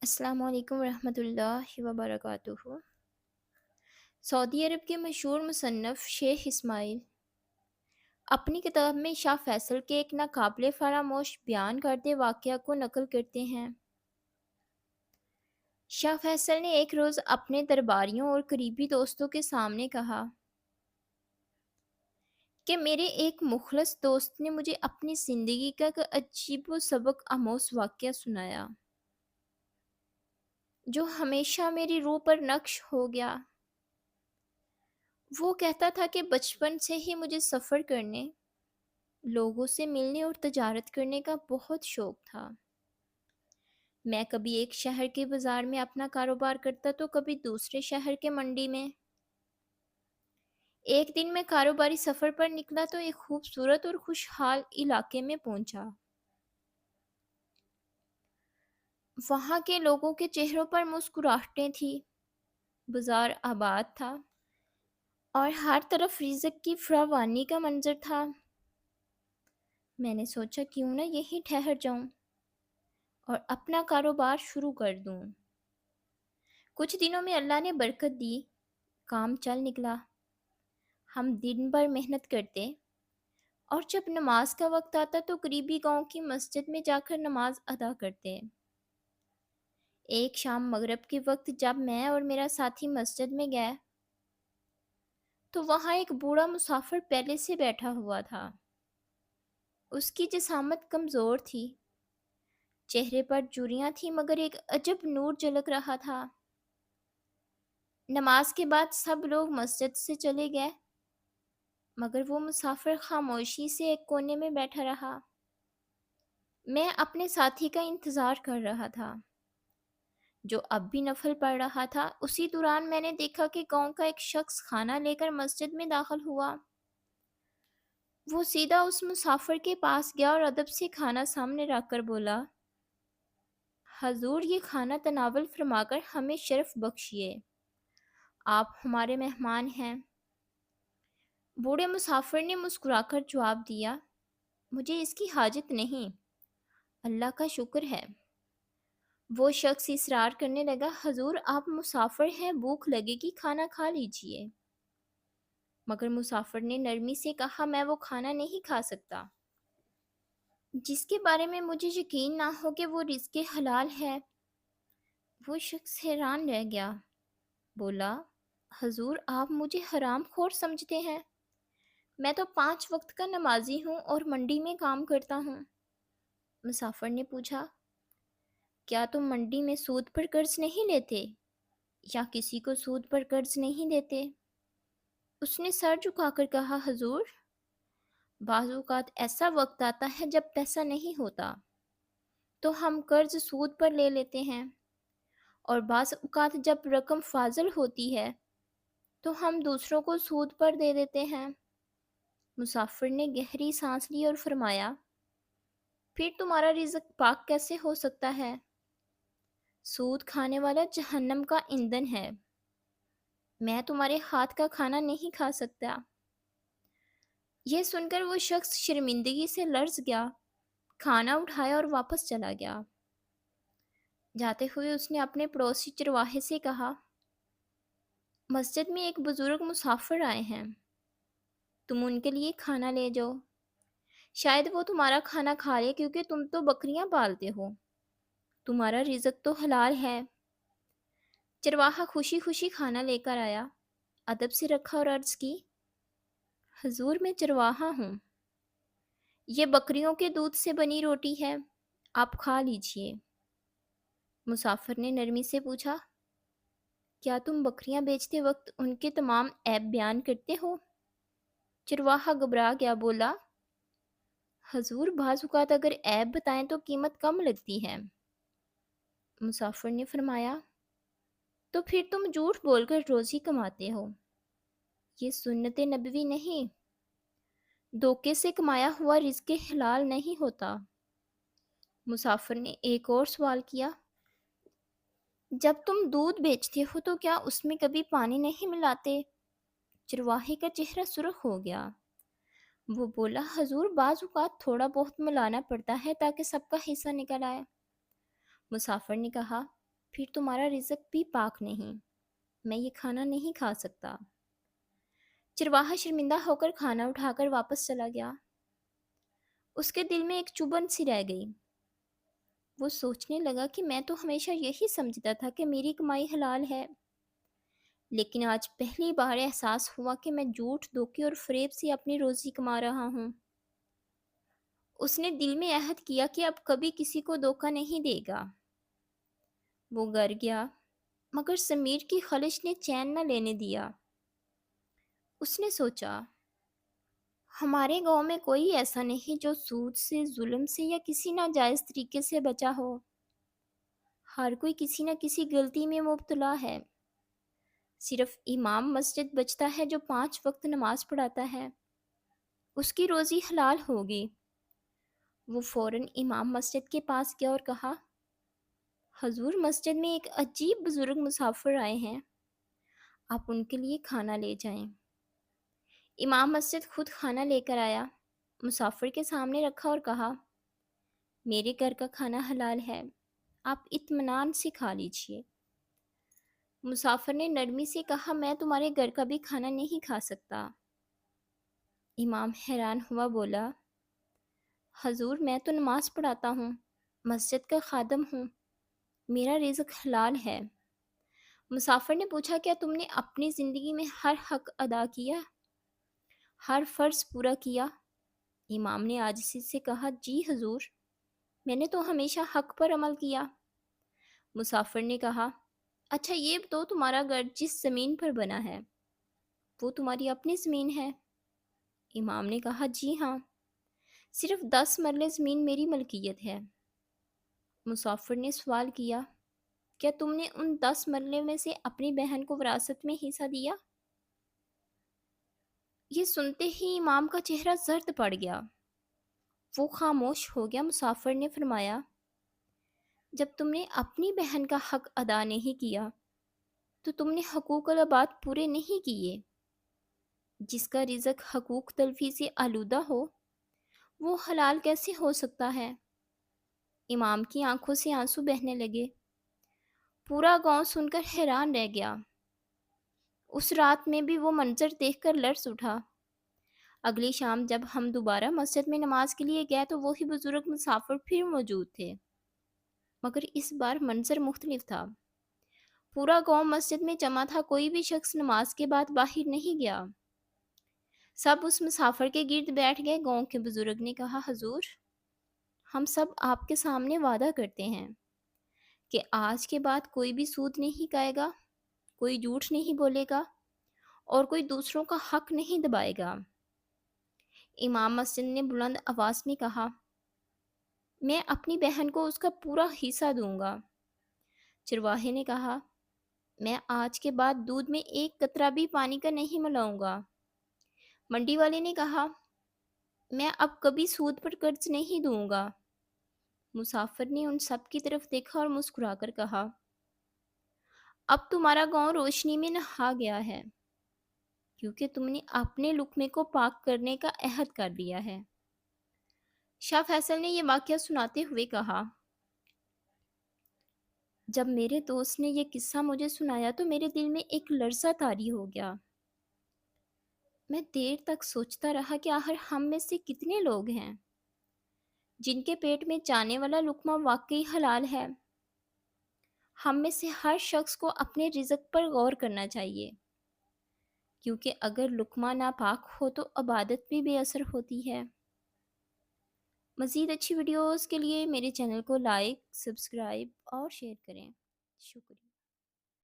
السلام علیکم ورحمۃ اللہ وبرکاتہ۔ سعودی عرب کے مشہور مصنف شیخ اسماعیل اپنی کتاب میں شاہ فیصل کے ایک ناقابل فراموش بیان کردہ واقعہ کو نقل کرتے ہیں۔ شاہ فیصل نے ایک روز اپنے درباریوں اور قریبی دوستوں کے سامنے کہا کہ میرے ایک مخلص دوست نے مجھے اپنی زندگی کا ایک عجیب و سبق آموز واقعہ سنایا جو ہمیشہ میری روح پر نقش ہو گیا۔ وہ کہتا تھا کہ بچپن سے ہی مجھے سفر کرنے، لوگوں سے ملنے اور تجارت کرنے کا بہت شوق تھا۔ میں کبھی ایک شہر کے بازار میں اپنا کاروبار کرتا تو کبھی دوسرے شہر کے منڈی میں۔ ایک دن میں کاروباری سفر پر نکلا تو ایک خوبصورت اور خوشحال علاقے میں پہنچا۔ وہاں کے لوگوں کے چہروں پر مسکراہٹیں تھیں، بازار آباد تھا اور ہر طرف رزق کی فراوانی کا منظر تھا۔ میں نے سوچا کیوں نہ یہیں ٹھہر جاؤں اور اپنا کاروبار شروع کر دوں۔ کچھ دنوں میں اللہ نے برکت دی، کام چل نکلا۔ ہم دن بھر محنت کرتے اور جب نماز کا وقت آتا تو قریبی گاؤں کی مسجد میں جا کر نماز ادا کرتے۔ ایک شام مغرب کے وقت جب میں اور میرا ساتھی مسجد میں گئے تو وہاں ایک بوڑھا مسافر پہلے سے بیٹھا ہوا تھا۔ اس کی جسامت کمزور تھی، چہرے پر جھریاں تھیں مگر ایک عجب نور جھلک رہا تھا۔ نماز کے بعد سب لوگ مسجد سے چلے گئے مگر وہ مسافر خاموشی سے ایک کونے میں بیٹھا رہا۔ میں اپنے ساتھی کا انتظار کر رہا تھا جو اب بھی نفل پڑھ رہا تھا۔ اسی دوران میں نے دیکھا کہ گاؤں کا ایک شخص کھانا لے کر مسجد میں داخل ہوا۔ وہ سیدھا اس مسافر کے پاس گیا اور ادب سے کھانا سامنے رکھ کر بولا، حضور یہ کھانا تناول فرما کر ہمیں شرف بخشیے، آپ ہمارے مہمان ہیں۔ بوڑھے مسافر نے مسکرا کر جواب دیا، مجھے اس کی حاجت نہیں، اللہ کا شکر ہے۔ وہ شخص اصرار کرنے لگا، حضور آپ مسافر ہیں، بھوک لگے گی، کھانا کھا لیجئے۔ مگر مسافر نے نرمی سے کہا، میں وہ کھانا نہیں کھا سکتا جس کے بارے میں مجھے یقین نہ ہو کہ وہ رزق حلال ہے۔ وہ شخص حیران رہ گیا، بولا، حضور آپ مجھے حرام خور سمجھتے ہیں، میں تو 5 وقت کا نمازی ہوں اور منڈی میں کام کرتا ہوں۔ مسافر نے پوچھا، کیا تم منڈی میں سود پر قرض نہیں لیتے یا کسی کو سود پر قرض نہیں دیتے؟ اس نے سر جھکا کر کہا، حضور بعض اوقات ایسا وقت آتا ہے جب پیسہ نہیں ہوتا تو ہم قرض سود پر لے لیتے ہیں، اور بعض اوقات جب رقم فاضل ہوتی ہے تو ہم دوسروں کو سود پر دے دیتے ہیں۔ مسافر نے گہری سانس لی اور فرمایا، پھر تمہارا رزق پاک کیسے ہو سکتا ہے؟ سود کھانے والا جہنم کا ایندھن ہے، میں تمہارے ہاتھ کا کھانا نہیں کھا سکتا۔ یہ سن کر وہ شخص شرمندگی سے لرز گیا، کھانا اٹھایا اور واپس چلا گیا۔ جاتے ہوئے اس نے اپنے پڑوسی چرواہے سے کہا، مسجد میں ایک بزرگ مسافر آئے ہیں، تم ان کے لیے کھانا لے جاؤ، شاید وہ تمہارا کھانا کھا لے کیونکہ تم تو بکریاں پالتے ہو، تمہارا رزق تو حلال ہے۔ چرواہا خوشی خوشی کھانا لے کر آیا، ادب سے رکھا اور عرض کی، حضور میں چرواہا ہوں، یہ بکریوں کے دودھ سے بنی روٹی ہے، آپ کھا لیجئے۔ مسافر نے نرمی سے پوچھا، کیا تم بکریاں بیچتے وقت ان کے تمام عیب بیان کرتے ہو؟ چرواہا گھبرا گیا، بولا، حضور بعض اوقات اگر عیب بتائیں تو قیمت کم لگتی ہے۔ مسافر نے فرمایا، تو پھر تم جھوٹ بول کر روزی کماتے ہو، یہ سنت نبوی نہیں، دھوکے سے کمایا ہوا رزق حلال نہیں ہوتا۔ مسافر نے ایک اور سوال کیا، جب تم دودھ بیچتے ہو تو کیا اس میں کبھی پانی نہیں ملاتے؟ چرواہے کا چہرہ سرخ ہو گیا، وہ بولا، حضور بعض اوقات تھوڑا بہت ملانا پڑتا ہے تاکہ سب کا حصہ نکل آئے۔ مسافر نے کہا، پھر تمہارا رزق بھی پاک نہیں، میں یہ کھانا نہیں کھا سکتا۔ چرواہا شرمندہ ہو کر کھانا اٹھا کر واپس چلا گیا۔ اس کے دل میں ایک چبھن سی رہ گئی۔ وہ سوچنے لگا کہ میں تو ہمیشہ یہی سمجھتا تھا کہ میری کمائی حلال ہے، لیکن آج پہلی بار احساس ہوا کہ میں جھوٹ، دھوکے اور فریب سے اپنی روزی کما رہا ہوں۔ اس نے دل میں عہد کیا کہ اب کبھی کسی کو دھوکہ نہیں دے گا۔ وہ گھر گیا، مگر سمیر کی خلش نے چین نہ لینے دیا۔ اس نے سوچا، ہمارے گاؤں میں کوئی ایسا نہیں جو سود سے، ظلم سے یا کسی ناجائز طریقے سے بچا ہو۔ ہر کوئی کسی نہ کسی غلطی میں مبتلا ہے۔ صرف امام مسجد بچتا ہے جو 5 وقت نماز پڑھاتا ہے، اس کی روزی حلال ہوگی۔ وہ فوراً امام مسجد کے پاس گیا اور کہا، حضور مسجد میں ایک عجیب بزرگ مسافر آئے ہیں، آپ ان کے لیے کھانا لے جائیں۔ امام مسجد خود کھانا لے کر آیا، مسافر کے سامنے رکھا اور کہا، میرے گھر کا کھانا حلال ہے، آپ اطمینان سے کھا لیجئے۔ مسافر نے نرمی سے کہا، میں تمہارے گھر کا بھی کھانا نہیں کھا سکتا۔ امام حیران ہوا، بولا، حضور میں تو نماز پڑھاتا ہوں، مسجد کا خادم ہوں، میرا رزق حلال ہے۔ مسافر نے پوچھا، کیا تم نے اپنی زندگی میں ہر حق ادا کیا، ہر فرض پورا کیا؟ امام نے عاجزی سے کہا، جی حضور، میں نے تو ہمیشہ حق پر عمل کیا۔ مسافر نے کہا، اچھا یہ تو تمہارا گھر جس زمین پر بنا ہے، وہ تمہاری اپنی زمین ہے؟ امام نے کہا، جی ہاں، صرف 10 مرلے زمین میری ملکیت ہے۔ مسافر نے سوال کیا، کیا تم نے ان 10 مرلے میں سے اپنی بہن کو وراثت میں حصہ دیا؟ یہ سنتے ہی امام کا چہرہ زرد پڑ گیا، وہ خاموش ہو گیا۔ مسافر نے فرمایا، جب تم نے اپنی بہن کا حق ادا نہیں کیا تو تم نے حقوق العباد پورے نہیں کیے۔ جس کا رزق حقوق تلفی سے آلودہ ہو، وہ حلال کیسے ہو سکتا ہے؟ امام کی آنکھوں سے آنسو بہنے لگے۔ پورا گاؤں سن کر حیران رہ گیا۔ اس رات میں بھی وہ منظر دیکھ کر لرز اٹھا۔ اگلی شام جب ہم دوبارہ مسجد میں نماز کے لیے گئے تو وہی بزرگ مسافر پھر موجود تھے، مگر اس بار منظر مختلف تھا۔ پورا گاؤں مسجد میں جمع تھا، کوئی بھی شخص نماز کے بعد باہر نہیں گیا۔ سب اس مسافر کے گرد بیٹھ گئے۔ گاؤں کے بزرگ نے کہا، حضور، ہم سب آپ کے سامنے وعدہ کرتے ہیں کہ آج کے بعد کوئی بھی سود نہیں کھائے گا، کوئی جھوٹ نہیں بولے گا اور کوئی دوسروں کا حق نہیں دبائے گا۔ امام مسجد نے بلند آواز میں کہا، میں اپنی بہن کو اس کا پورا حصہ دوں گا۔ چرواہے نے کہا، میں آج کے بعد دودھ میں ایک قطرہ بھی پانی کا نہیں ملاؤں گا۔ منڈی والے نے کہا، میں اب کبھی سود پر قرض نہیں دوں گا۔ مسافر نے ان سب کی طرف دیکھا اور مسکرا کر کہا، اب تمہارا گاؤں روشنی میں نہا گیا ہے، کیونکہ تم نے اپنے لقمے کو پاک کرنے کا عہد کر لیا ہے۔ شاہ فیصل نے یہ واقعہ سناتے ہوئے کہا، جب میرے دوست نے یہ قصہ مجھے سنایا تو میرے دل میں ایک لرزہ طاری ہو گیا۔ میں دیر تک سوچتا رہا کہ آخر ہم میں سے کتنے لوگ ہیں جن کے پیٹ میں جانے والا لقمہ واقعی حلال ہے۔ ہم میں سے ہر شخص کو اپنے رزق پر غور کرنا چاہیے، کیونکہ اگر لقمہ ناپاک ہو تو عبادت بھی بے اثر ہوتی ہے۔ مزید اچھی ویڈیوز کے لیے میرے چینل کو لائک، سبسکرائب اور شیئر کریں۔ شکریہ۔